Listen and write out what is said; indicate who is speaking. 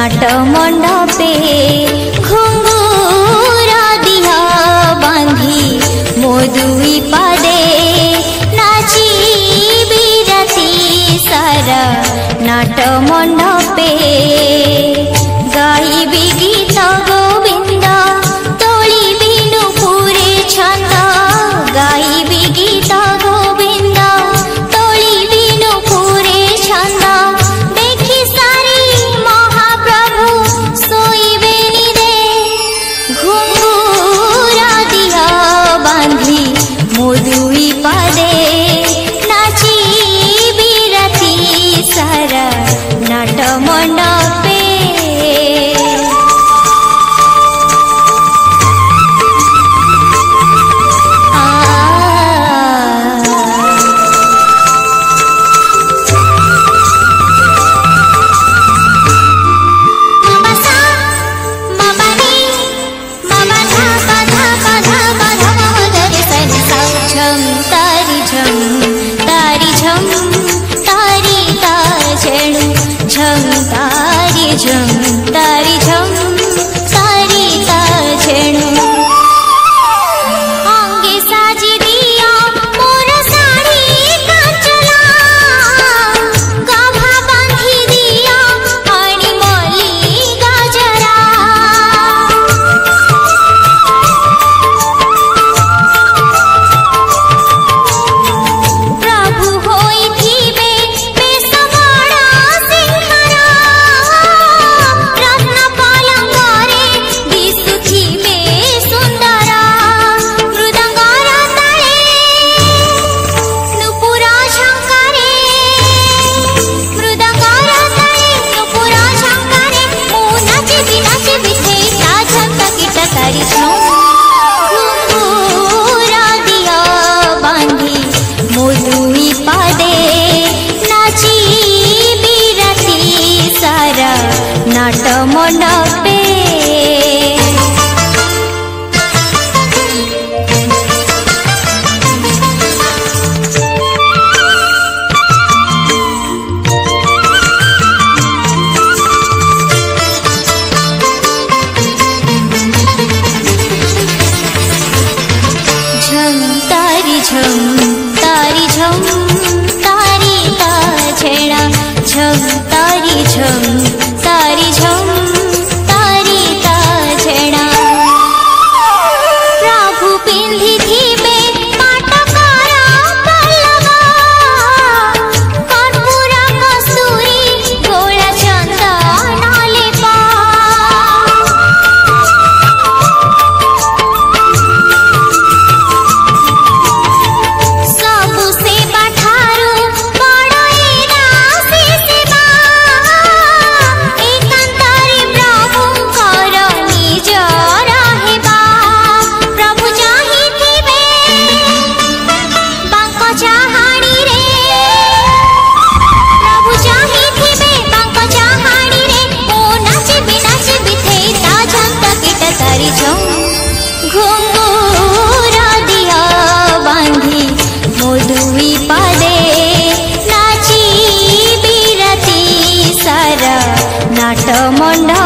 Speaker 1: नाट मंडपे घुंगुरा दिहा बांधी मो दुई पादे नाची बिराती सारा नाट मंडपे गाइबी गीत गोविंद तोली बिनु पूरे छंद गाइबी गीत गोविंद तोली बिनु पूरे छंद देखी सारी महाप्रभु सोईबे निरे घुंगुरा दिहा बांधी मो दुई पादे नाची बिराती सारा नाट मंडपे नाट मंडपे झम तारी झम तारी झम तारी ता छेड़ा झम तारी झम तारी झम तारी ता छेड़ा प्रभु पिंधी थीबे पाटकारा पल्लवा कर्पूरा कस्तूरी गोला चंदन लेपा सबु सेवा ठारू बड़ एरा से सेवा एकांतरे प्रभुंकर निजर हेबा प्रभु चाहिथिबे बांक चाहाणी रे प्रभु चाहिथिबे बांक चाहाणी रे ओ नाचिबी नाचिबी थेता झंका कीट तारी झम घुंगुरा दिहा बांधी मो दुई पादे नाची बिराती सारा नाट मंडप।